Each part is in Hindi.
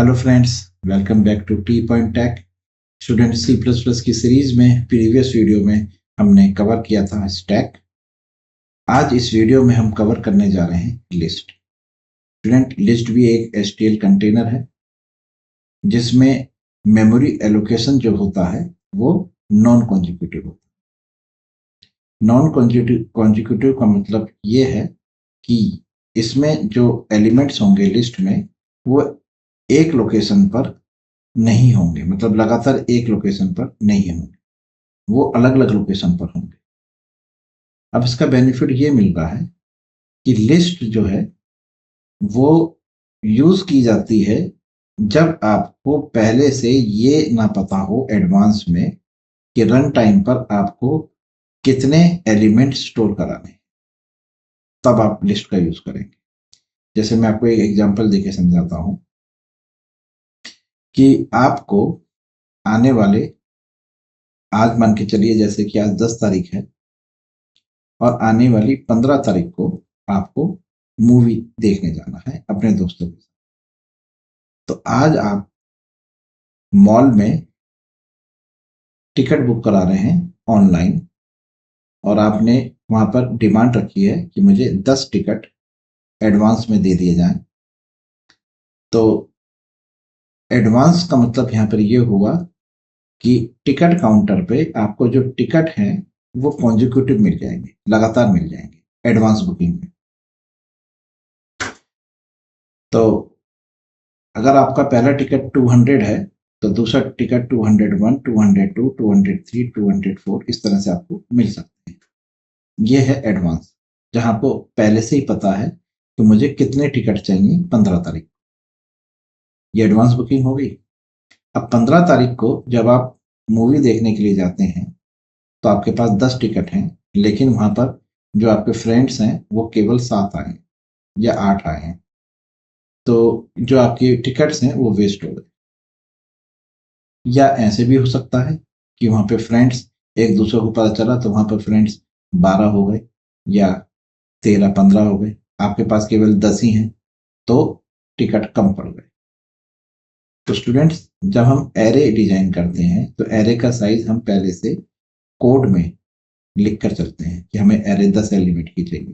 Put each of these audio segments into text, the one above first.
Hello friends, welcome back to T point tech. Student C plus plus की सीरीज में प्रीवियस वीडियो में हमने कवर किया था स्टैक। आज इस वीडियो में हम कवर करने जा रहे हैं लिस्ट। स्टूडेंट, लिस्ट भी एक एचटीएल कंटेनर है जिसमें मेमोरी एलोकेशन जो होता है वो नॉन कॉन्जिक्यूटिव होता है। नॉन कॉन्जिक्यूटिव का मतलब ये है कि इसमें जो एलिमेंट्स होंगे लिस्ट में वो एक लोकेशन पर नहीं होंगे, मतलब लगातार एक लोकेशन पर नहीं होंगे, वो अलग अलग लोकेशन पर होंगे। अब इसका बेनिफिट ये मिल रहा है कि लिस्ट जो है वो यूज की जाती है जब आपको पहले से ये ना पता हो एडवांस में कि रन टाइम पर आपको कितने एलिमेंट स्टोर कराने, तब आप लिस्ट का यूज करेंगे। जैसे मैं आपको एक एग्जांपल देके समझाता हूं कि आपको आने वाले, आज मान के चलिए जैसे कि आज 10 तारीख है और आने वाली 15 तारीख को आपको मूवी देखने जाना है अपने दोस्तों के साथ। तो आज आप मॉल में टिकट बुक करा रहे हैं ऑनलाइन और आपने वहां पर डिमांड रखी है कि मुझे 10 टिकट एडवांस में दे दिए जाएं। तो एडवांस का मतलब यहाँ पर ये हुआ कि टिकट काउंटर पे आपको जो टिकट हैं वो कॉन्जिक्यूटिव मिल जाएंगे, लगातार मिल जाएंगे एडवांस बुकिंग में। तो अगर आपका पहला टिकट 200 है तो दूसरा टिकट 201, 202, 203, 204 इस तरह से आपको मिल सकते हैं। ये है एडवांस, जहां आपको पहले से ही पता है कि मुझे कितने टिकट चाहिए 15 तारीख। ये एडवांस बुकिंग हो गई। अब 15 तारीख को जब आप मूवी देखने के लिए जाते हैं तो आपके पास 10 टिकट हैं, लेकिन वहां पर जो आपके फ्रेंड्स हैं वो केवल 7 आए या 8 आए हैं, तो जो आपकी टिकट्स हैं वो वेस्ट हो गए। या ऐसे भी हो सकता है कि वहां पे फ्रेंड्स, एक दूसरे को पता चला तो वहां पर फ्रेंड्स 12 हो गए या 13-15 हो गए, आपके पास केवल 10 ही हैं, तो टिकट कम पड़ गए। तो स्टूडेंट्स, जब हम एरे डिजाइन करते हैं तो एरे का साइज हम पहले से कोड में लिख कर चलते हैं कि हमें एरे 10 एलिमेंट की चाहिए।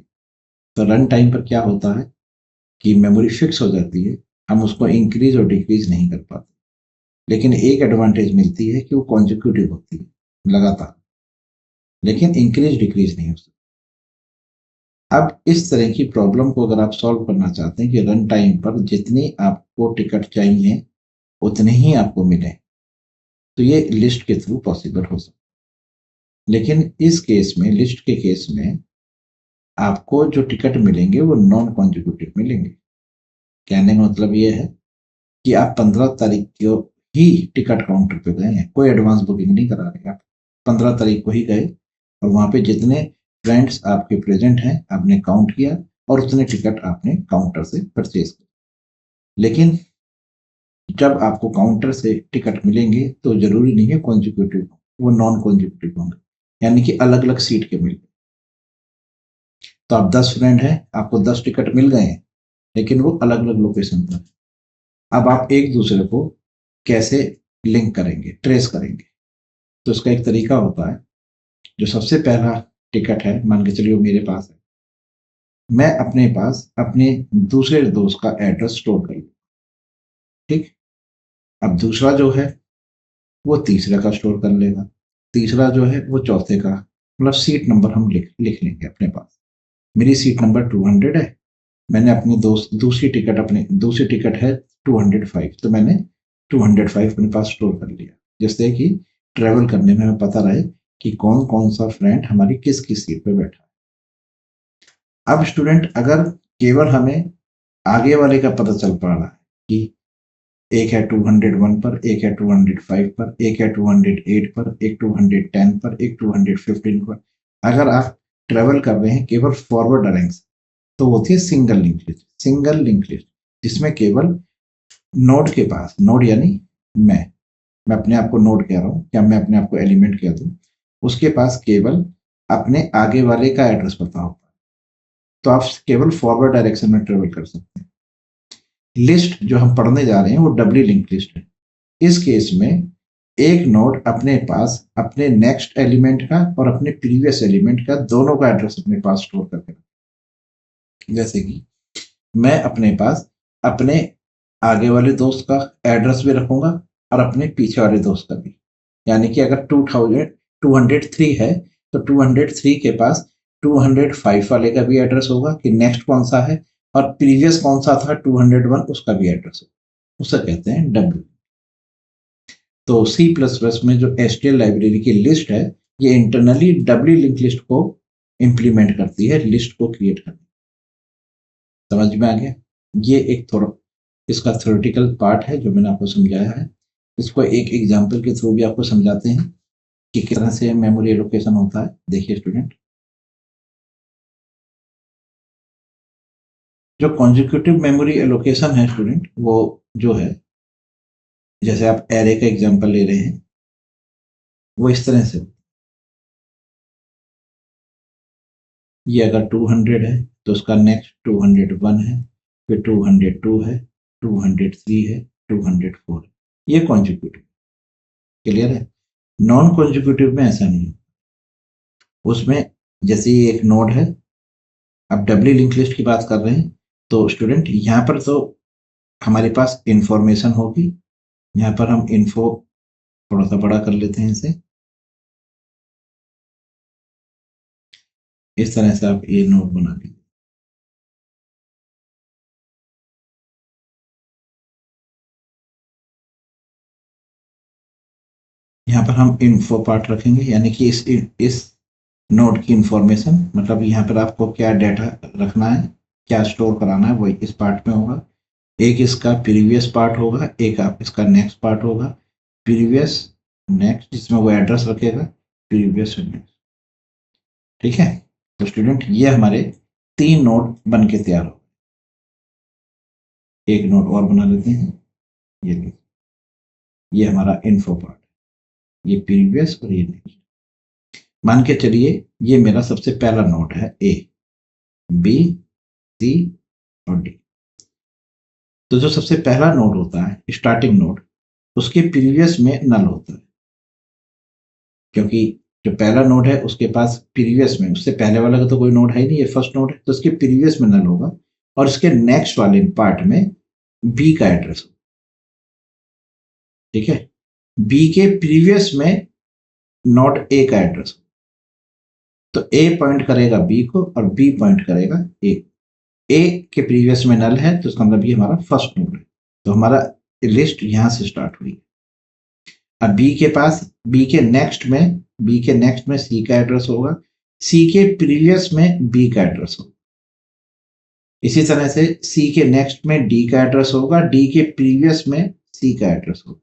तो रन टाइम पर क्या होता है कि मेमोरी फिक्स हो जाती है, हम उसको इंक्रीज और डिक्रीज नहीं कर पाते। लेकिन एक एडवांटेज मिलती है कि वो कॉन्जिक्यूटिव होती है लगातार, लेकिन इंक्रीज डिक्रीज नहीं हो सकती। अब इस तरह की प्रॉब्लम को अगर आप सॉल्व करना चाहते हैं कि रन टाइम पर जितनी आपको टिकट चाहिए उतने ही आपको मिले, तो ये लिस्ट के थ्रू पॉसिबल हो सकता है। लेकिन इस केस में, लिस्ट के केस में, आपको जो टिकट मिलेंगे वो नॉन कॉन्जिक्यूटिव मिलेंगे। कहने का मतलब ये है कि आप 15 तारीख को ही टिकट काउंटर पे गए हैं, कोई एडवांस बुकिंग नहीं करा रहे। आप 15 तारीख को ही गए और वहां पे जितने फ्रेंड्स आपके प्रेजेंट हैं आपने काउंट किया और उतने टिकट आपने काउंटर से परचेज किया। लेकिन जब आपको काउंटर से टिकट मिलेंगे तो जरूरी नहीं है कॉन्जिक्यूटिव, वो नॉन कॉन्जिक्यूटिव होंगे, यानी कि अलग अलग सीट के मिल गए। तो आप 10 फ्रेंड हैं, आपको 10 टिकट मिल गए हैं, लेकिन वो अलग अलग लोकेशन पर। अब आप एक दूसरे को कैसे लिंक करेंगे, ट्रेस करेंगे? तो उसका एक तरीका होता है। जो सबसे पहला टिकट है, मान के चलिए मेरे पास है, मैं अपने पास अपने दूसरे दोस्त का एड्रेस स्टोर कर लूँ। ठीक। अब दूसरा जो है वो तीसरे का स्टोर कर लेगा, तीसरा जो है वो चौथे का, मतलब सीट नंबर हम लिख लेंगे अपने पास। मेरी सीट नंबर 200 है, मैंने अपने दोस्त दूसरी टिकट है 205, तो मैंने 205 अपने पास स्टोर कर लिया, जिससे कि ट्रेवल करने में हमें पता रहे कि कौन कौन सा फ्रेंड हमारी किस किस सीट पे बैठा है। अब स्टूडेंट, अगर केवल हमें आगे वाले का पता चल पा रहा है कि एक है 201 पर, एक है 205 पर, एक है 208 पर, एक 210 पर, एक 215 पर, अगर आप ट्रेवल कर रहे हैं केवल फॉरवर्ड डायरेक्शन, तो होती है single link list. Single link list जिसमें केवल नोड के पास, नोड यानी मैं अपने आप को नोड कह रहा हूं, क्या मैं अपने आप को एलिमेंट कह दूं, उसके पास केवल अपने आगे वाले का एड्रेस पता होता है, तो आप केवल फॉरवर्ड डायरेक्शन में ट्रेवल कर सकते हैं। लिस्ट जो हम पढ़ने जा रहे हैं वो डबली लिंक लिस्ट है। इस केस में एक नोड अपने पास अपने नेक्स्ट एलिमेंट का और अपने प्रीवियस एलिमेंट का दोनों का एड्रेस अपने पास स्टोर करके रखता है। जैसे कि मैं अपने पास अपने आगे वाले दोस्त का एड्रेस भी रखूंगा और अपने पीछे वाले दोस्त का भी। यानी कि अगर 203 है तो 203 के पास 205 वाले का भी एड्रेस होगा कि नेक्स्ट कौन सा है, और प्रीवियस कौन सा था 201 उसका भी एड्रेस होगा। उसे कहते हैं डब्ल्यू। तो C++ में जो STL लाइब्रेरी की लिस्ट है ये इंटरनली डबली लिंक लिस्ट को इंप्लीमेंट करती है, लिस्ट को क्रिएट करती है। समझ में आ गया? ये एक थोड़ा इसका थ्योरेटिकल पार्ट है जो मैंने आपको समझाया है। इसको एक एग्जांपल के थ्रू भी आपको समझाते हैं कि किस तरह से मेमोरी एलोकेशन होता है। देखिए स्टूडेंट, जो कॉन्जिक्यूटिव मेमोरी एलोकेशन है स्टूडेंट, वो जो है जैसे आप एरे का एग्जांपल ले रहे हैं वो इस तरह से, ये अगर 200 है तो उसका नेक्स्ट 201 है, फिर 202 है, 203 है, 204 है। ये कॉन्जिक्यूटिव, क्लियर है? नॉन कॉन्जिक्यूटिव में ऐसा नहीं है। उसमें जैसे ये एक नोड है, अब डबली लिंक लिस्ट की बात कर रहे हैं तो स्टूडेंट यहाँ पर तो हमारे पास इंफॉर्मेशन होगी। यहाँ पर हम इन्फो थोड़ा सा बड़ा कर लेते हैं इसे, इस तरह से आप ये नोड बना लीजिए। यहाँ पर हम इन्फो पार्ट रखेंगे, यानी कि इस नोड की इंफॉर्मेशन, मतलब यहाँ पर आपको क्या डाटा रखना है, क्या स्टोर कराना है, वही इस पार्ट में होगा। एक इसका प्रीवियस पार्ट होगा, एक आप इसका नेक्स्ट पार्ट होगा। प्रीवियस नेक्स्ट जिसमें वो एड्रेस रखेगा, प्रीवियस नेक्स्ट। ठीक है? तो स्टूडेंट ये हमारे 3 नोड बन के तैयार हो। एक नोड और बना लेते हैं, ये हमारा इन्फो पार्ट, ये प्रीवियस और ये नेक्स्ट। मान के चलिए ये मेरा सबसे पहला नोड है ए, बी, सी और डी। तो जो सबसे पहला नोड होता है स्टार्टिंग नोड, उसके प्रीवियस में नल होता है, क्योंकि जो पहला नोड है उसके पास प्रीवियस में, उससे पहले वाला का तो कोई नोड है ही नहीं, ये फर्स्ट नोड है, तो उसके प्रीवियस में नल होगा और इसके नेक्स्ट वाले पार्ट में बी का एड्रेस होगा। ठीक है? बी के प्रीवियस में नोड ए का एड्रेस होगा, तो ए पॉइंट करेगा बी को और बी पॉइंट करेगा ए। ए के प्रीवियस में नल है तो इसका मतलब ये हमारा फर्स्ट नोड है। तो हमारा लिस्ट यहां से स्टार्ट हुई। अब बी के पास, बी के नेक्स्ट में सी का एड्रेस होगा, सी के प्रीवियस में बी का एड्रेस होगा। इसी तरह से सी के नेक्स्ट में डी का एड्रेस होगा, डी के प्रीवियस में सी का एड्रेस होगा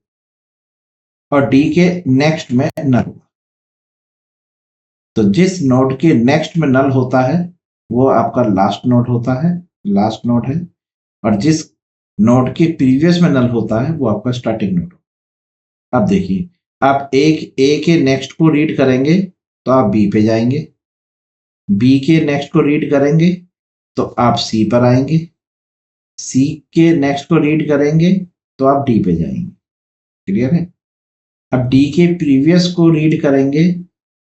और डी के नेक्स्ट में नल होगा। तो जिस नोड के नेक्स्ट में नल होता है वो आपका लास्ट नोड होता है, लास्ट नोड है, और जिस नोड के प्रीवियस में नल होता है वो आपका स्टार्टिंग नोड। अब देखिए, आप एक ए के नेक्स्ट को रीड करेंगे तो आप बी पे जाएंगे, बी के नेक्स्ट को रीड करेंगे तो आप सी पर आएंगे, सी के नेक्स्ट को रीड करेंगे तो आप डी पे जाएंगे। क्लियर है? अब डी के प्रीवियस को रीड करेंगे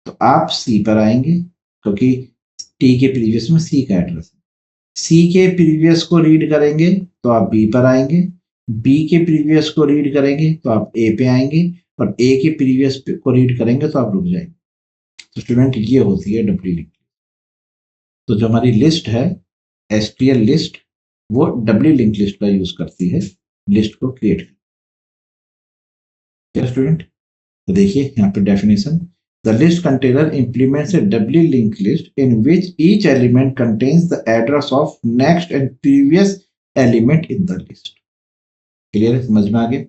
तो आप सी पर आएंगे, क्योंकि टी के प्रीवियस में सी का एड्रेस है। सी के प्रीवियस को रीड करेंगे तो आप बी पर आएंगे, बी के प्रीवियस को रीड करेंगे तो आप ए पे आएंगे और ए के प्रीवियस को रीड करेंगे तो आप रुक जाएंगे। तो स्टूडेंट ये होती है डबली लिंक। तो जो हमारी लिस्ट है STL लिस्ट, वो डबली लिंक लिस्ट का यूज करती है लिस्ट को क्रिएट करने। क्या स्टूडेंट? तो देखिए यहाँ पे definition, the list container implements a doubly linked list in which each element contains the address of next and previous element in the list. Clear है? समझ में आ गया?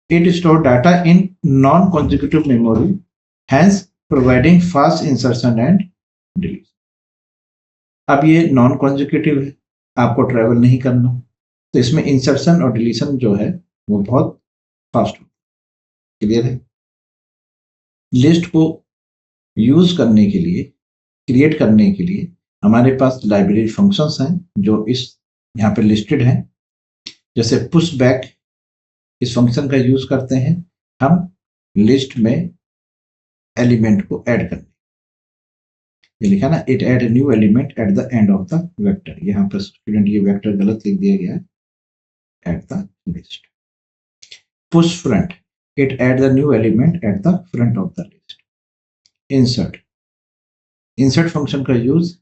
It stores data in non-consecutive memory, hence providing fast insertion and deletion. अब ये नॉन कॉन्जिक्यूटिव है, आपको ट्रेवल नहीं करना, तो इसमें इंसर्शन और डिलीशन जो है वो बहुत फास्ट होता है। क्लियर है? लिस्ट को यूज करने के लिए, क्रिएट करने के लिए हमारे पास लाइब्रेरी फंक्शंस हैं जो इस यहाँ पे लिस्टेड हैं। जैसे पुश बैक, इस फंक्शन का यूज करते हैं हम लिस्ट में एलिमेंट को ऐड करने। ये लिखा ना, it add new element at the end of the vector. यहाँ पर स्टूडेंट ये वेक्टर गलत लिख दिया गया है, at the list. Push front, it add the new element at the front of the list. Insert, insert function का यूज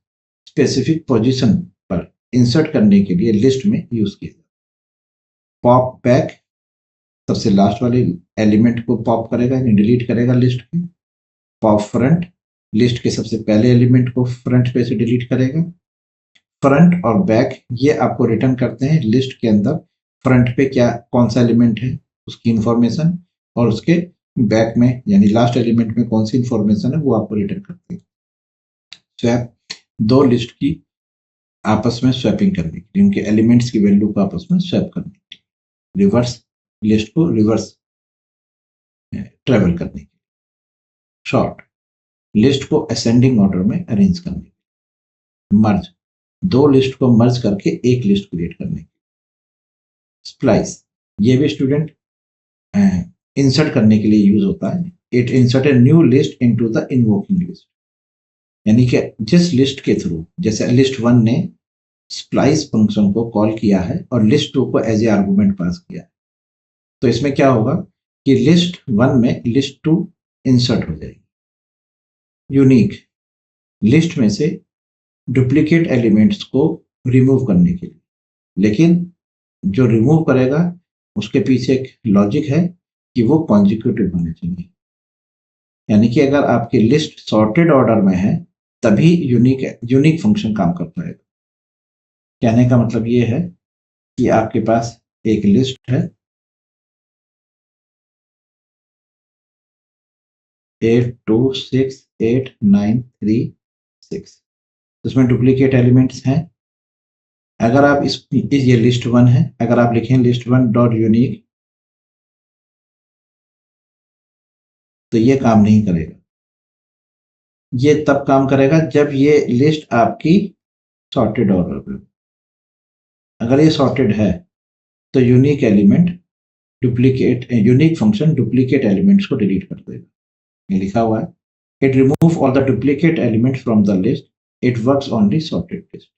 स्पेसिफिक पोजीशन पर इंसर्ट करने के लिए लिस्ट में यूज किया जाता है। पॉप बैक, सबसे लास्ट वाले एलिमेंट को पॉप करेगा यानी डिलीट करेगा लिस्ट में। पॉप फ्रंट, लिस्ट के सबसे पहले एलिमेंट को फ्रंट पे से डिलीट करेगा। फ्रंट और बैक ये आपको रिटर्न करते हैं लिस्ट के अंदर फ्रंट पे क्या कौन सा एलिमेंट है उसकी इंफॉर्मेशन, और उसके बैक में यानी लास्ट एलिमेंट में कौन सी इंफॉर्मेशन है वो आपको रिटर्न करते हैं। स्वैप, दो लिस्ट की आपस में स्वैपिंग करने के लिए, उनके एलिमेंट्स की वैल्यू को आपस में स्वैप करने के लिए। रिवर्स, लिस्ट को रिवर्स ट्रेवल करने के लिए। शॉर्ट, लिस्ट को असेंडिंग ऑर्डर में अरेंज करने के लिए। मर्ज, दो लिस्ट को मर्ज करके एक लिस्ट क्रिएट करने के लिए। स्प्लाइस, ये भी स्टूडेंट इंसर्ट करने के लिए यूज होता है। It insert a new list into the invoking list, यानी कि जिस लिस्ट के थ्रू, जैसे लिस्ट 1 ने स्प्लाइस फंक्शन को कॉल किया है और लिस्ट 2 को एज ए आर्गुमेंट पास किया है, तो इसमें क्या होगा कि लिस्ट 1 में लिस्ट 2 इंसर्ट हो जाएगी। यूनिक, लिस्ट में से डुप्लीकेट एलिमेंट्स को रिमूव करने के लिए, लेकिन जो रिमूव करेगा उसके पीछे एक लॉजिक है कि वो कॉन्जिक्यूटिव होने चाहिए, यानी कि अगर आपकी लिस्ट सॉर्टेड ऑर्डर में है तभी यूनिक फंक्शन काम कर पाएगा। कहने का मतलब ये है कि आपके पास एक लिस्ट है 8 2 6 8 9 3 6, इसमें डुप्लीकेट एलिमेंट्स हैं। अगर आप ये लिस्ट 1 है, अगर आप लिखें लिस्ट 1 डॉट यूनिक तो ये काम नहीं करेगा। ये तब काम करेगा जब ये लिस्ट आपकी सॉर्टेड ऑर्डर में। अगर ये सॉर्टेड है तो unique element duplicate, unique function duplicate elements को डिलीट कर देगा। ये लिखा हुआ है, it remove all the duplicate elements from the list, it works only sorted list.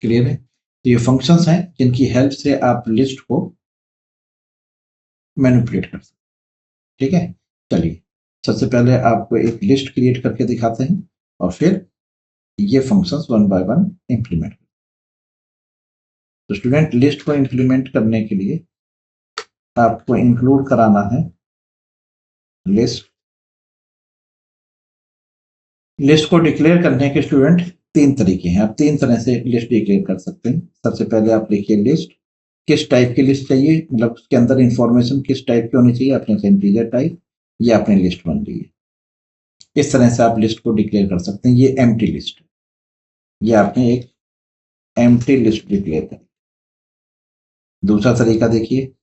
Clear है? तो ये फंक्शंस हैं जिनकी हेल्प से आप लिस्ट को मैनिपुलेट कर सकते हैं। ठीक है, चलिए सबसे पहले आपको एक लिस्ट क्रिएट करके दिखाते हैं और फिर ये functions one by one implement. तो स्टूडेंट, लिस्ट को इंप्लीमेंट करने के लिए आपको इंक्लूड कराना है लिस्ट। लिस्ट को डिक्लेयर करने के स्टूडेंट 3 तरीके हैं, आप 3 तरह से लिस्ट डिक्लेयर कर सकते हैं। सबसे पहले आप लिखिए लिस्ट, किस टाइप की लिस्ट चाहिए, मतलब उसके अंदर इंफॉर्मेशन किस टाइप की होनी चाहिए, आपने इंटीजर टाइप या आपने लिस्ट बन ली है। इस तरह से आप लिस्ट को डिक्लेयर कर सकते हैं। ये एम्प्टी लिस्ट है, ये आपने एक एम्प्टी लिस्ट डिक्लेयर कर। दूसरा तरीका देखिए,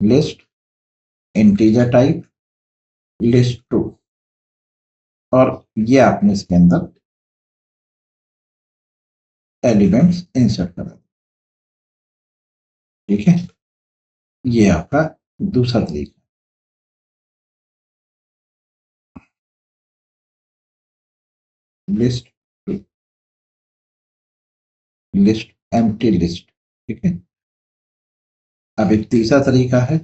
लिस्ट इंटीजर टाइप लिस्ट 2, और ये आपने इसके अंदर एलिमेंट्स इंसर्ट करा। ठीक है, ये आपका दूसरा तरीका। List list empty list. ठीक है, अब एक तीसरा तरीका है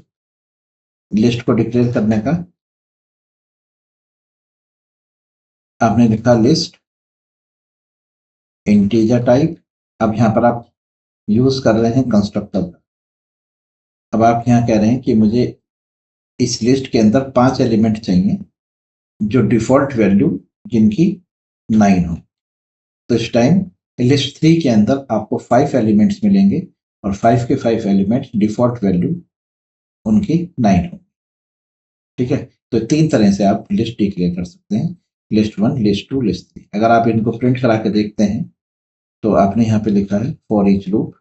लिस्ट को डिक्लेयर करने का। आपने लिखा लिस्ट इंटीजर टाइप, अब यहां पर आप यूज कर रहे हैं कंस्ट्रक्टर का। अब आप यहां कह रहे हैं कि मुझे इस लिस्ट के अंदर 5 एलिमेंट चाहिए जो डिफॉल्ट वैल्यू जिनकी 9 हो। तो इस टाइम लिस्ट 3 के अंदर आपको 5 एलिमेंट्स मिलेंगे और 5 के 5 एलिमेंट्स डिफॉल्ट वैल्यू उनकी 9 हो। ठीक है, तो 3 तरह से आप लिस्ट डिक्लेयर कर सकते हैं, लिस्ट 1, लिस्ट 2, लिस्ट 3। अगर आप इनको प्रिंट करा के देखते हैं तो आपने यहाँ पे लिखा है for each loop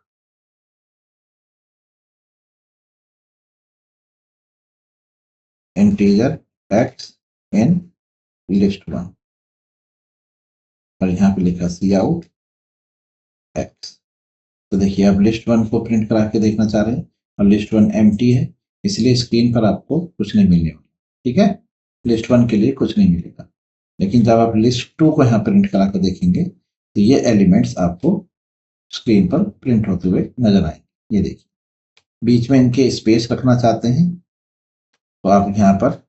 integer x in list 1, और यहाँ पे लिखा सी आउट एक्स। तो देखिए अब लिस्ट 1 को प्रिंट करा के देखना चाह रहे हैं और लिस्ट 1 एम्प्टी है, इसलिए स्क्रीन पर आपको कुछ नहीं मिलने वाला। ठीक है, लिस्ट 1 के लिए कुछ नहीं मिलेगा। लेकिन जब आप लिस्ट 2 को यहाँ प्रिंट करा कर देखेंगे तो ये एलिमेंट्स आपको स्क्रीन पर प्रिंट होते हुए नजर आएंगे। ये देखिए, बीच में इनके स्पेस रखना चाहते हैं तो आप यहाँ पर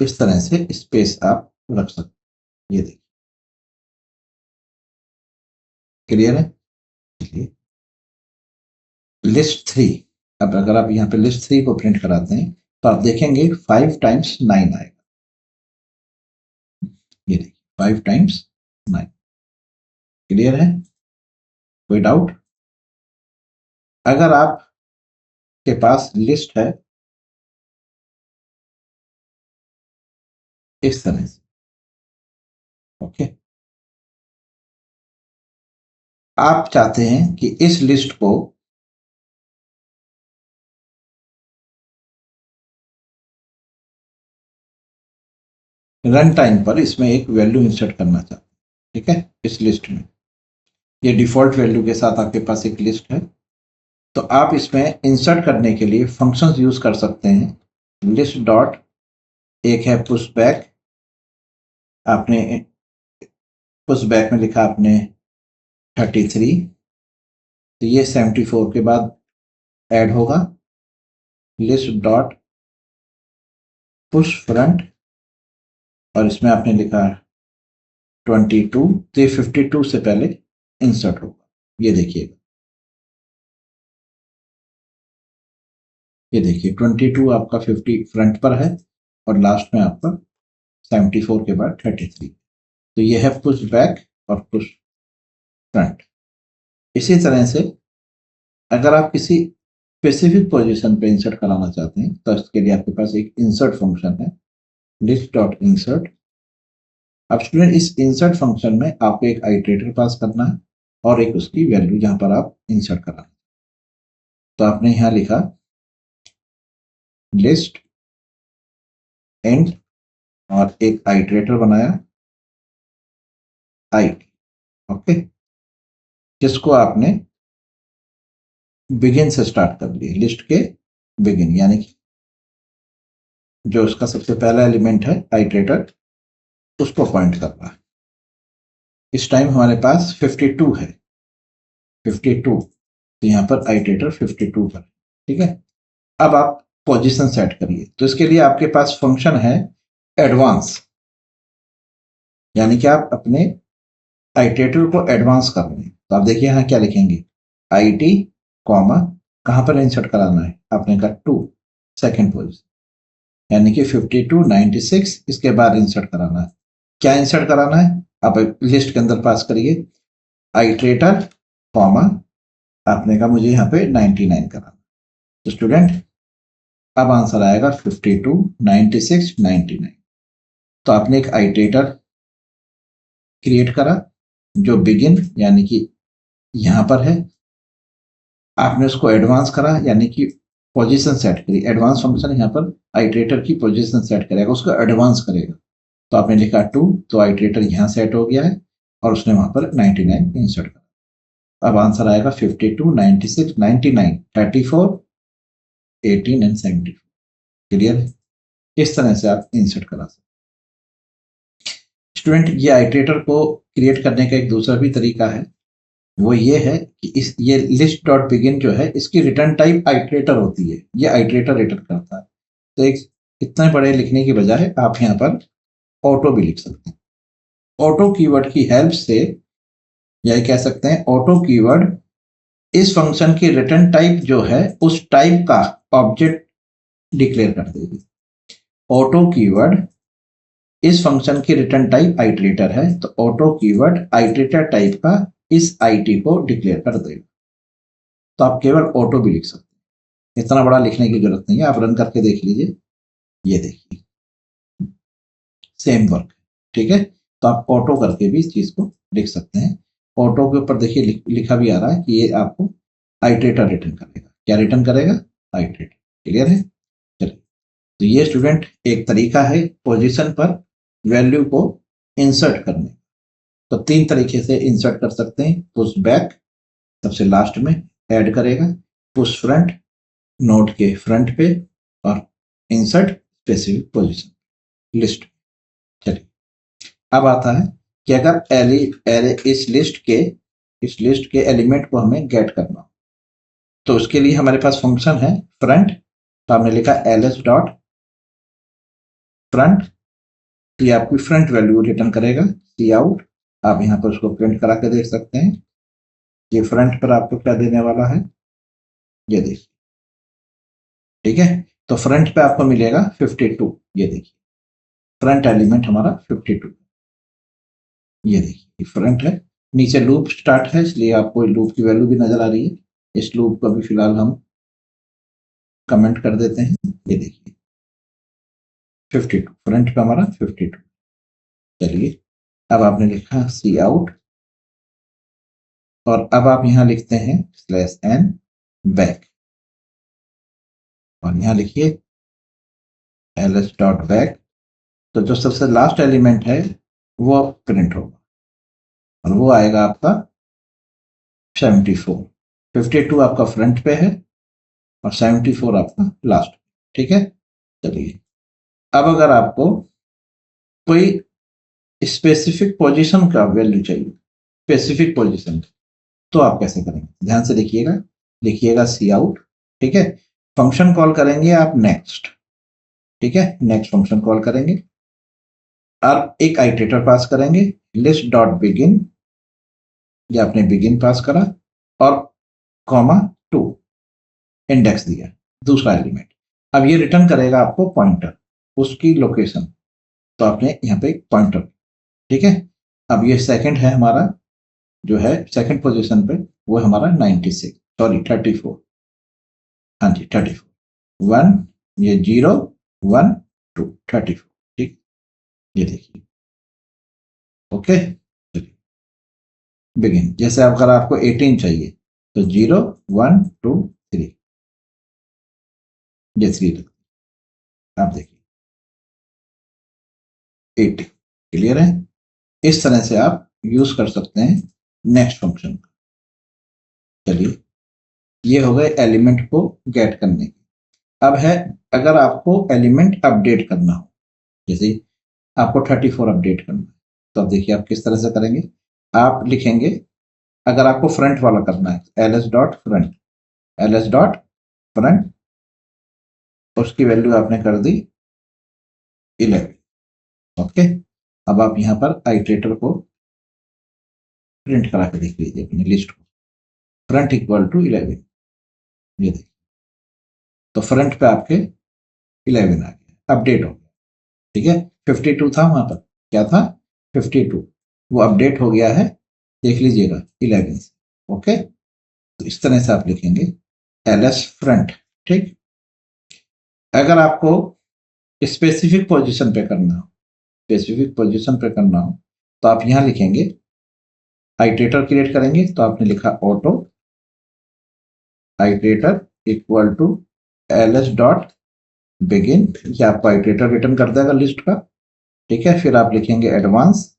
इस तरह से स्पेस आप रख सकते हैं। ये देखिए, क्लियर है। लिस्ट 3, अब अगर आप यहाँ पे लिस्ट 3 को प्रिंट कराते हैं तो आप देखेंगे 5 टाइम्स 9 आएगा। ये देखिए 5 टाइम्स 9। क्लियर है, कोई डाउट? अगर आप के पास लिस्ट है इस तरह से, ओके, आप चाहते हैं कि इस लिस्ट को रन टाइम पर इसमें एक वैल्यू इंसर्ट करना चाहते हैं। ठीक है, इस लिस्ट में ये डिफॉल्ट वैल्यू के साथ आपके पास एक लिस्ट है, तो आप इसमें इंसर्ट करने के लिए फंक्शंस यूज कर सकते हैं। लिस्ट डॉट, एक है पुश बैक, आपने पुश बैक में लिखा आपने 33, तो ये 74 के बाद ऐड होगा। लिस्ट डॉट पुश फ्रंट, और इसमें आपने लिखा 22, तो ये 52 से पहले इंसर्ट होगा। ये देखिएगा, ये देखिए 22 आपका 50 फ्रंट पर है और लास्ट में आपका 74 के बाद 33। तो ये है पुश बैक और पुश फ्रंट। इसी तरह से अगर आप किसी स्पेसिफिक पोजीशन पे इंसर्ट कराना चाहते हैं तो इसके लिए आपके पास एक इंसर्ट फंक्शन है, लिस्ट डॉट इंसर्ट। अब स्टूडेंट इस इंसर्ट फंक्शन में आपको एक आइटरेटर पास करना है और एक उसकी वैल्यू जहां पर आप इंसर्ट कराना है। तो आपने यहां लिखा लिस्ट एंड और एक आइटरेटर बनाया आईटी, ओके, जिसको आपने बिगिन से स्टार्ट कर लिया, लिस्ट के बिगिन, यानी कि जो उसका सबसे पहला एलिमेंट है आइटरेटर उसको पॉइंट कर रहा है। इस टाइम हमारे पास 52 है, 52, तो यहां पर आइटरेटर 52 पर। ठीक है, अब आप पोजीशन सेट करिए। तो इसके लिए आपके पास फंक्शन है एडवांस, यानी कि आप अपने आइटरेटर को एडवांस कर रहे हैं। तो आप देखिए यहां क्या लिखेंगे, आई टी कॉमा, कहां पर इंसर्ट कराना है, आपने कहा 2, सेकेंड पोजिशन, यानी कि 52, 96, इसके बाद इंसर्ट कराना है। क्या इंसर्ट कराना है, आप लिस्ट के अंदर पास करिए आइटरेटर कॉमा, आपने कहा मुझे यहाँ पे 99 कराना। तो स्टूडेंट अब आंसर आएगा 52, 96, 99। तो आपने एक आइटरेटर क्रिएट करा जो बिगिन यानी कि यहां पर है, आपने उसको एडवांस करा यानी कि पोजीशन सेट करी। एडवांस फंक्शन यहाँ पर आइटरेटर की पोजीशन सेट करेगा, उसको एडवांस करेगा। तो आपने लिखा 2, तो आइटरेटर यहाँ सेट हो गया है और उसने वहां पर 99 इंसर्ट करा। अब आंसर आएगा 52, 96, 99, 34, 18 एंड 74। क्लियर है, इस तरह से आप इंसर्ट करा सकते। स्टूडेंट ये आइटरेटर को क्रिएट करने का एक दूसरा भी तरीका है, वो ये है कि ये लिस्ट डॉट बिगिन जो है इसकी रिटर्न टाइप आइटरेटर होती है, ये आइटरेटर रिटर्न करता है। तो एक इतने बड़े लिखने की बजाय आप यहाँ पर ऑटो भी लिख सकते हैं। ऑटो कीवर्ड की हेल्प से, या कह सकते हैं ऑटो कीवर्ड इस फंक्शन की रिटर्न टाइप जो है उस टाइप का ऑब्जेक्ट डिक्लेयर कर देगी। ऑटो कीवर्ड इस फंक्शन की रिटर्न टाइप आइटरेटर है, तो ऑटो कीवर्ड आइटरेटर टाइप का इस आईटी को डिक्लेयर कर देगा। तो आप केवल ऑटो भी लिख सकते हैं, इतना बड़ा लिखने की जरूरत नहीं है। आप रन करके देख लीजिए, ये देखिए सेम वर्क। ठीक है, तो आप ऑटो करके भी इस चीज को लिख सकते हैं। ऑटो के ऊपर देखिए लिखा भी आ रहा है कि ये आपको आइटरेटर रिटर्न करेगा। क्या रिटर्न करेगा, आइटरेटर। क्लियर है, चलिए। तो ये स्टूडेंट एक तरीका है पोजीशन पर वैल्यू को इंसर्ट करने। तो 3 तरीके से इंसर्ट कर सकते हैं, पुश बैक, सबसे लास्ट में ऐड करेगा, पुश फ्रंट नोड के फ्रंट पे और इंसर्ट स्पेसिफिक पोजीशन लिस्ट। चलिए अब आता है कि अगर इस लिस्ट के एलिमेंट को हमें गेट करना हो, तो उसके लिए हमारे पास फंक्शन है फ्रंट। तो हमने लिखा ls डॉट फ्रंट, ये आपकी फ्रंट वैल्यू रिटर्न करेगा सी आउट। आप यहाँ पर उसको प्रिंट करा के देख सकते हैं। ये फ्रंट पर आपको क्या देने वाला है, ये देखिए, ठीक है। तो फ्रंट पे आपको मिलेगा 52, ये देखिए फ्रंट एलिमेंट हमारा 52, ये देखिए फ्रंट है। नीचे लूप स्टार्ट है, इसलिए आपको लूप की वैल्यू भी नजर आ रही है। इस लूप को भी फिलहाल हम कमेंट कर देते हैं, ये देखिए 52 फ्रंट पे हमारा 52। चलिए अब आपने लिखा सी आउट और अब आप यहां लिखते हैं /n बैक और यहां लिखिए ls डॉट बैक। तो जो सबसे लास्ट एलिमेंट है वो प्रिंट होगा और वो आएगा आपका 74। 52 आपका फ्रंट पे है और 74 आपका लास्ट, ठीक है। चलिए अब अगर आपको कोई स्पेसिफिक पोजीशन का वैल्यू चाहिए, स्पेसिफिक पोजीशन, तो आप कैसे करेंगे, ध्यान से देखिएगा। लिखिएगा सी आउट, ठीक है। फंक्शन कॉल करेंगे आप नेक्स्ट, ठीक है, नेक्स्ट फंक्शन कॉल करेंगे। आप एक आइटरेटर पास करेंगे लिस्ट डॉट बिगिन, ये आपने बिगिन पास करा और कॉमा 2 इंडेक्स दिया दूसरा एलिमेंट। अब ये रिटर्न करेगा आपको पॉइंटर, उसकी लोकेशन। तो आपने यहाँ पे पॉइंटर, ठीक है। अब ये सेकंड है हमारा, जो है सेकंड पोजीशन पे, वो हमारा 96, सॉरी 34, हाँ जी 34, 1 ये 0 1 2 34, ठीक, ये देखिए ओके। बिगिन जैसे अगर आपको 18 चाहिए तो 0 1 2 3, ये 3 आप देखिए 80, क्लियर है। इस तरह से आप यूज कर सकते हैं नेक्स्ट फंक्शन का। चलिए ये हो गए एलिमेंट को गेट करने के। अब है अगर आपको एलिमेंट अपडेट करना हो, जैसे आपको 34 अपडेट करना है, तो अब देखिए आप किस तरह से करेंगे। आप लिखेंगे, अगर आपको फ्रंट वाला करना है ls dot front, ls dot front, उसकी वैल्यू आपने कर दी 11, ओके। अब आप यहाँ पर आइटरेटर को प्रिंट करा के देख लीजिए अपनी लिस्ट को, फ्रंट इक्वल टू 11, ये देखिए तो फ्रंट पे आपके 11 आ गया, अपडेट हो गया, ठीक है। 52 था वहां पर, क्या था 52, वो अपडेट हो गया है, देख लीजिएगा 11 से, ओके। तो इस तरह से आप लिखेंगे ls फ्रंट, ठीक। अगर आपको स्पेसिफिक पोजीशन पे करना हो, स्पेसिफिक पोजीशन पे करना हो, तो आप यहां लिखेंगे आइटरेटर क्रिएट करेंगे। तो आपने लिखा auto iterator equal to ls dot begin, ये आपको आइटरेटर रिटर्न कर देगा लिस्ट का, ठीक है। फिर आप लिखेंगे एडवांस,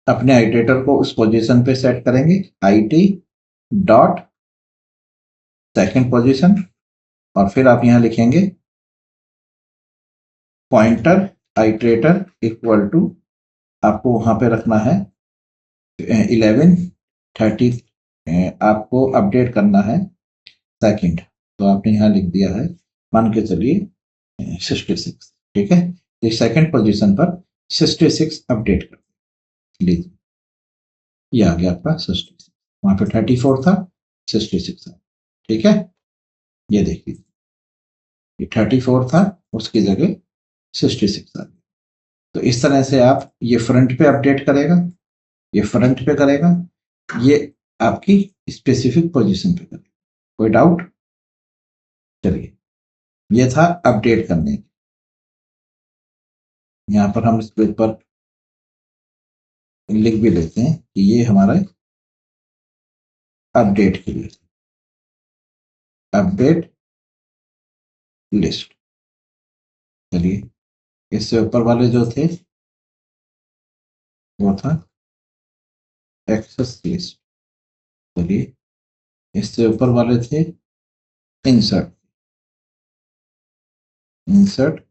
अपने आइटरेटर को उस पोजीशन पे सेट करेंगे it डॉट सेकंड पोजीशन और फिर आप यहां लिखेंगे पॉइंटर आइटरेटर इक्वल टू, आपको वहां पे रखना है 11 30, आपको अपडेट करना है सेकंड, तो आपने यहाँ लिख दिया है, मान के चलिए 66, ठीक है। ये सेकंड पोजीशन पर 66 अपडेट कर लीजिए, ये आ गया आपका 66, वहां पे 34 था 66 था, ठीक है। ये देखिए ये 34 था, उसकी जगह 66 आ गया। तो इस तरह से आप ये फ्रंट पे अपडेट करेगा, ये फ्रंट पे करेगा, ये आपकी स्पेसिफिक पोजीशन पे करेगा। कोई डाउट? चलिए ये था अपडेट करने, यहाँ पर हम इस पेज पर लिख भी लेते हैं कि ये हमारा अपडेट के लिए, अपडेट लिस्ट। चलिए इससे ऊपर वाले जो थे वो था एक्सेस लिस्ट। चलिए इससे ऊपर वाले थे इंसर्ट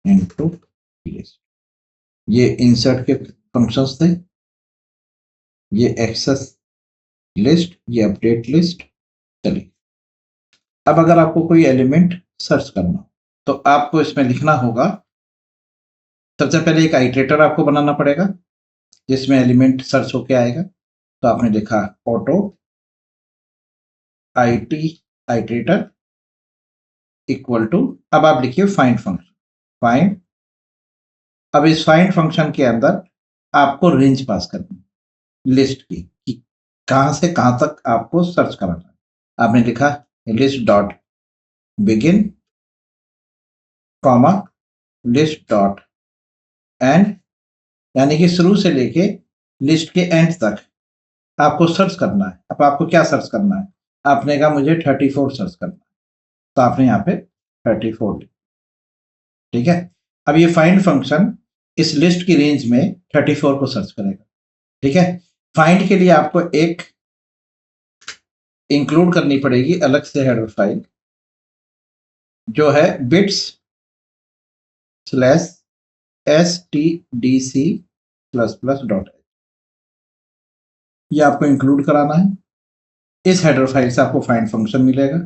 इनटू लिस्ट। ये इंसर्ट के फंक्शंस थे, ये एक्सेस लिस्ट, ये अपडेट लिस्ट। चलिए, अब अगर आपको कोई एलिमेंट सर्च करना हो तो आपको इसमें लिखना होगा, सबसे पहले एक आइटरेटर आपको बनाना पड़ेगा जिसमें एलिमेंट सर्च होके आएगा। तो आपने लिखा ऑटो आइटरेटर इक्वल टू, अब आप लिखिए फाइंड फंक्शन, फाइंड। अब इस फाइंड फंक्शन के अंदर आपको रेंज पास करनी है लिस्ट की, कि कहां से कहां तक आपको सर्च कराना है। आपने लिखा list dot begin comma list dot and, यानी कि शुरू से लेके लिस्ट के एंड तक आपको सर्च करना है। अब आपको क्या सर्च करना है? आपने कहा मुझे 34 सर्च करना है, तो आपने यहाँ पे 34 लिखा। ठीक है, अब ये फाइंड फंक्शन इस लिस्ट की रेंज में 34 को सर्च करेगा। ठीक है, फाइंड के लिए आपको एक इंक्लूड करनी पड़ेगी अलग से हेडर फाइल, जो है बिट्स स्लैश stdc ++ ये आपको इंक्लूड कराना है। इस हेडर फाइल से आपको फाइंड फंक्शन मिलेगा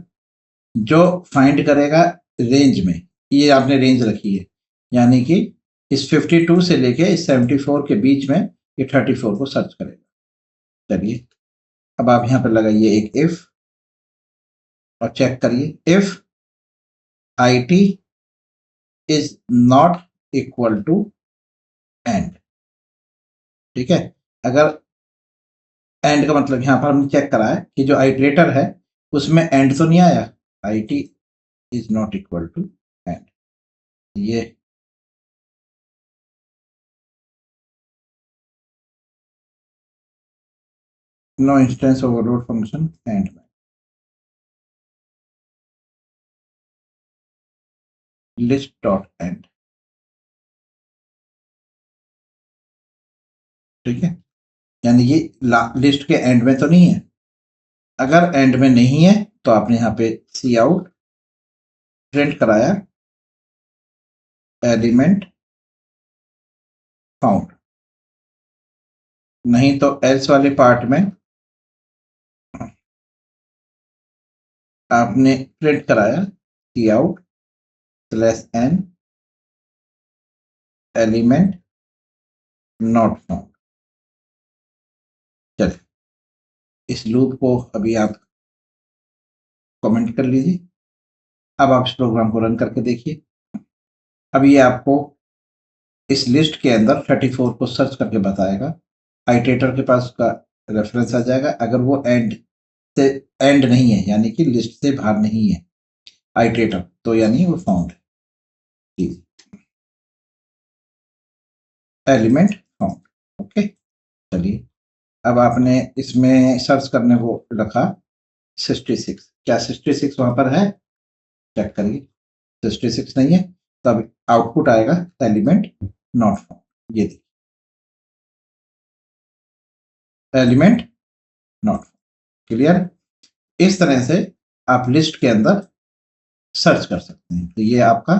जो फाइंड करेगा रेंज में। ये आपने रेंज रखी है, यानी कि इस 52 से लेके इस 74 के बीच में ये 34 को सर्च करेगा। चलिए, अब आप यहाँ पर लगाइए एक इफ और चेक करिए, if IT is not equal to end. ठीक है, अगर एंड का मतलब यहाँ पर हमने चेक करा है कि जो आइटरेटर है उसमें एंड तो नहीं आया, IT is not equal to end. ये no instance overload function end में लिस्ट डॉट एंड। ठीक है, यानी ये लिस्ट के एंड में तो नहीं है। अगर एंड में नहीं है तो आपने यहाँ पे सी आउट प्रिंट कराया एलिमेंट फाउंड, नहीं तो एल्स वाले पार्ट में आपने प्रिंट कराया C out /n element not found. चलिए, इस लूप को अभी आप कमेंट कर लीजिए। अब आप इस प्रोग्राम को रन करके देखिए। अब ये आपको इस लिस्ट के अंदर 34 को सर्च करके बताएगा। आइटरेटर के पास उसका रेफरेंस आ जाएगा। अगर वो एंड नहीं है, यानी कि लिस्ट से बाहर नहीं है आइटरेटर, तो यानी वो फाउंड है, एलिमेंट फाउंड। ओके, चलिए, अब आपने इसमें सर्च करने को रखा 66, क्या 66 वहां पर है? चेक करिए, 66 नहीं है, तब आउटपुट आएगा एलिमेंट नॉट फाउंड। ये देखिए, एलिमेंट नॉट फाउंड। क्लियर? इस तरह से आप लिस्ट के अंदर सर्च कर सकते हैं। तो ये आपका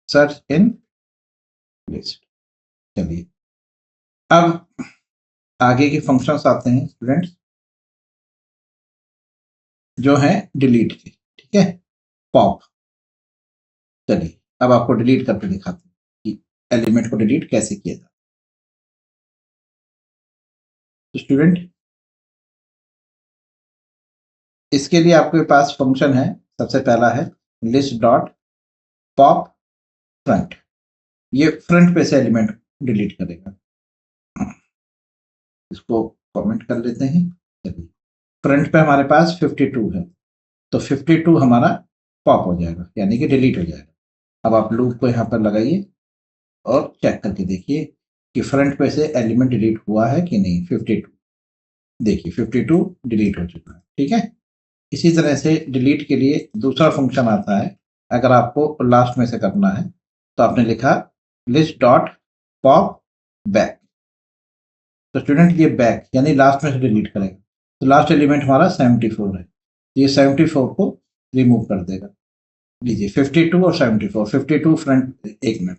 सर्च इन लिस्ट। चलिए, अब आगे के फंक्शंस आते हैं स्टूडेंट्स, जो है डिलीट के। ठीक है, पॉप। चलिए, अब आपको डिलीट करके दिखाते हैं कि एलिमेंट को डिलीट कैसे किया जाए। तो स्टूडेंट, इसके लिए आपके पास फंक्शन है। सबसे पहला है लिस्ट डॉट पॉप फ्रंट। ये फ्रंट पे से एलिमेंट डिलीट करेगा। इसको कमेंट कर लेते हैं। चलिए, फ्रंट पे हमारे पास 52 है, तो 52 हमारा पॉप हो जाएगा, यानी कि डिलीट हो जाएगा। अब आप लूप को यहाँ पर लगाइए और चेक करके देखिए कि फ्रंट पे से एलिमेंट डिलीट हुआ है कि नहीं। 52, देखिए 52 डिलीट हो चुका है। ठीक है, इसी तरह से डिलीट के लिए दूसरा फंक्शन आता है। अगर आपको लास्ट में से करना है तो आपने लिखा लिस्ट डॉट पॉप बैक। तो स्टूडेंट ये बैक यानी लास्ट में से डिलीट करेगा, तो लास्ट एलिमेंट हमारा 74 है, ये 74 को रिमूव कर देगा। लीजिए 52 और 74, 52 फ्रंट, एक मिनट,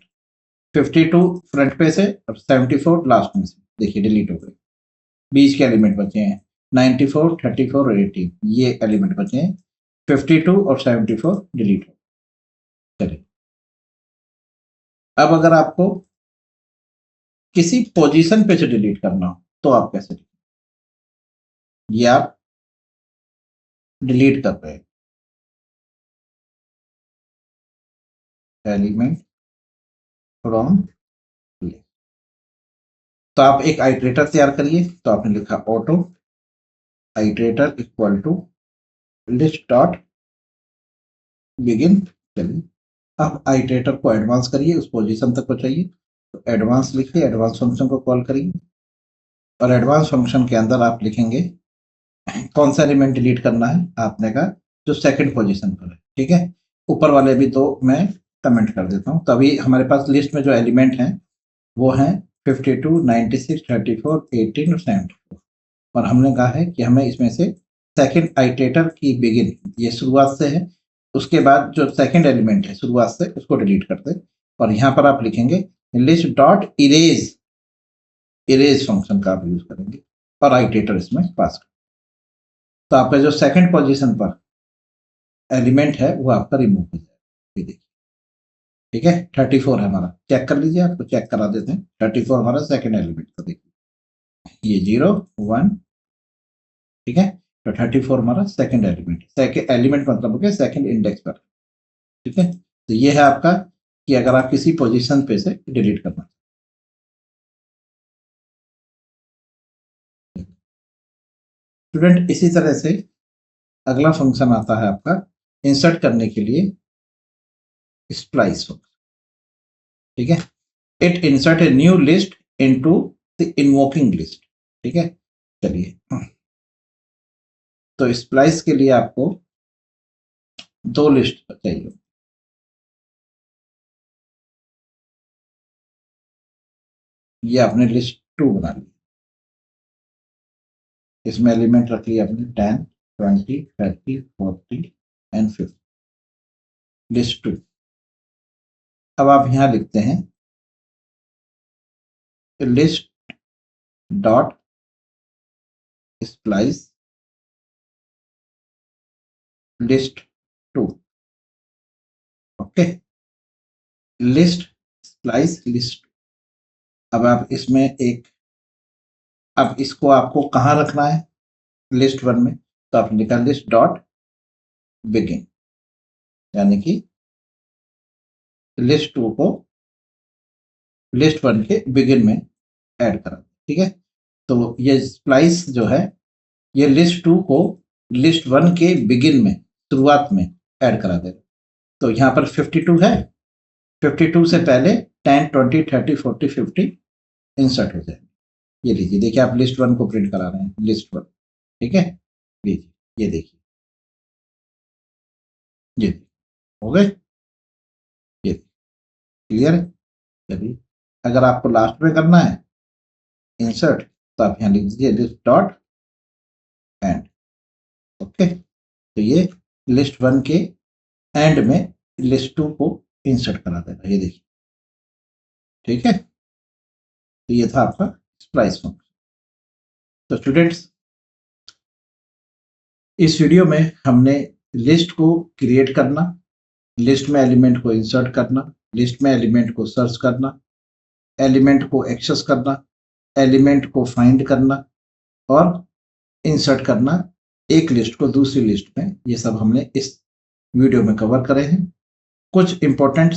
52 फ्रंट पे से और 74 लास्ट में से, देखिए डिलीट हो गए। बीच के एलिमेंट बचे हैं 94, 34 और 18, ये एलिमेंट बचे हैं, 52 और 74 डिलीट हो। चलिए अब अगर आपको किसी पोजीशन पे से डिलीट करना हो तो आप कैसे, ये आप डिलीट कर रहे हैं एलिमेंट फ्रॉम लिस्ट, तो आप एक आइटरेटर तैयार करिए। तो आपने लिखा auto iterator equal to list dot begin. चलिए अब आइटरेटर को एडवांस करिए, उस पोजीशन तक पहुंचाइए, तो एडवांस लिखिए, एडवांस फंक्शन को कॉल करिए और एडवांस फंक्शन के अंदर आप लिखेंगे कौन सा एलिमेंट डिलीट करना है, आपने कहा जो सेकंड पोजीशन पर है, ठीक है। ऊपर वाले भी तो मैं कमेंट कर देता हूँ, तभी हमारे पास लिस्ट में जो एलिमेंट हैं वो हैं 52, 96, 34, 18 और 74, और हमने कहा है कि हमें इसमें से सेकंड आइटरेटर की बिगिन, ये शुरुआत से है, उसके बाद जो सेकंड एलिमेंट है शुरुआत से उसको डिलीट कर दे, और यहाँ पर आप लिखेंगे list dot erase, erase function का आप यूज करेंगे और आइटरेटर इसमें पास कर, तो आपका जो सेकंड पोजीशन पर एलिमेंट है वो आपका रिमूव हो जाएगा। ये देखिए, ठीक है, 34 है हमारा, चेक कर लीजिए, आपको चेक करा देते हैं। 34 हमारा सेकंड एलिमेंट, तो देखिए ये 0 1, ठीक है, तो 34 हमारा सेकंड एलिमेंट, सेकंड एलिमेंट मतलब हो गया सेकंड इंडेक्स पर, ठीक है। तो ये है आपका कि अगर आप किसी पोजीशन पे से डिलीट करना, स्टूडेंट इसी तरह से अगला फंक्शन आता है आपका इंसर्ट करने के लिए स्प्लाइस फंक्शन, ठीक है। It insert a new list into the invoking list, ठीक है। चलिए तो स्प्लाइस के लिए आपको दो लिस्ट चाहिए, ये आपने लिस्ट 2 बना ली, इसमें एलिमेंट रख लिया आपने 10, 20, 30, 40 एंड 50, लिस्ट 2। अब आप यहां लिखते हैं list dot splice list 2, okay, list splice list. अब आप इसमें एक, अब इसको आपको कहां रखना है लिस्ट 1 में, तो आपने लिखा लिस्ट डॉट बिगिन, यानी कि लिस्ट 2 को लिस्ट 1 के बिगिन में ऐड करा, ठीक है। तो ये स्प्लाइस जो है ये लिस्ट 2 को लिस्ट 1 के बिगिन में, शुरुआत में ऐड करा देगा। तो यहाँ पर 52 है, 52 से पहले 10, 20, 30, 40, 50 इंसर्ट हो जाए। ये लीजिए, देखिए आप लिस्ट 1 को प्रिंट करा रहे हैं, लिस्ट 1, ठीक है। लीजिए ये देखिए, ये हो गए, ये क्लियर है। चलिए अगर आपको लास्ट में करना है इंसर्ट, तो आप यहाँ लिख दीजिए लिस्ट डॉट एंड, ओके। तो ये लिस्ट 1 के एंड में लिस्ट 2 को इंसर्ट करा देगा, ये देखिए, ठीक है। तो ये था आपका स्प्लाइस फंक्शन। तो स्टूडेंट्स इस वीडियो में हमने लिस्ट को क्रिएट करना, लिस्ट में एलिमेंट को इंसर्ट करना, लिस्ट में एलिमेंट को सर्च करना, एलिमेंट को एक्सेस करना, एलिमेंट को फाइंड करना और इंसर्ट करना एक लिस्ट को दूसरी लिस्ट में, ये सब हमने इस वीडियो में कवर करे हैं। कुछ इंपॉर्टेंट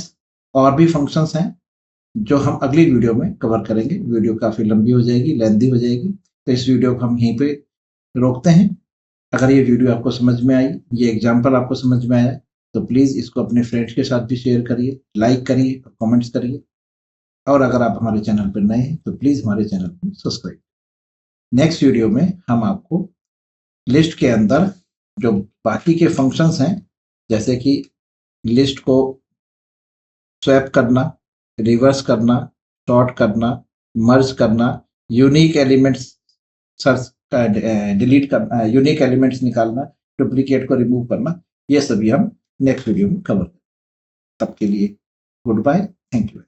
और भी फंक्शंस हैं जो हम अगली वीडियो में कवर करेंगे, वीडियो काफ़ी लंबी हो जाएगी, लेंथी हो जाएगी, तो इस वीडियो को हम यहीं पे रोकते हैं। अगर ये वीडियो आपको समझ में आई, ये एग्जाम्पल आपको समझ में आया, तो प्लीज़ इसको अपने फ्रेंड्स के साथ भी शेयर करिए, लाइक करिए, कमेंट्स करिए, और अगर आप हमारे चैनल पर नए हैं तो प्लीज़ हमारे चैनल को सब्सक्राइब। नेक्स्ट वीडियो में हम आपको लिस्ट के अंदर जो बाकी के फंक्शंस हैं, जैसे कि लिस्ट को स्वैप करना, रिवर्स करना, सॉर्ट करना, मर्ज करना, यूनिक एलिमेंट्स सर्च डिलीट करना, यूनिक एलिमेंट्स निकालना, डुप्लीकेट को रिमूव करना, ये सभी हम नेक्स्ट वीडियो में कवर करेंगे। तब के लिए गुड बाय, थैंक यू।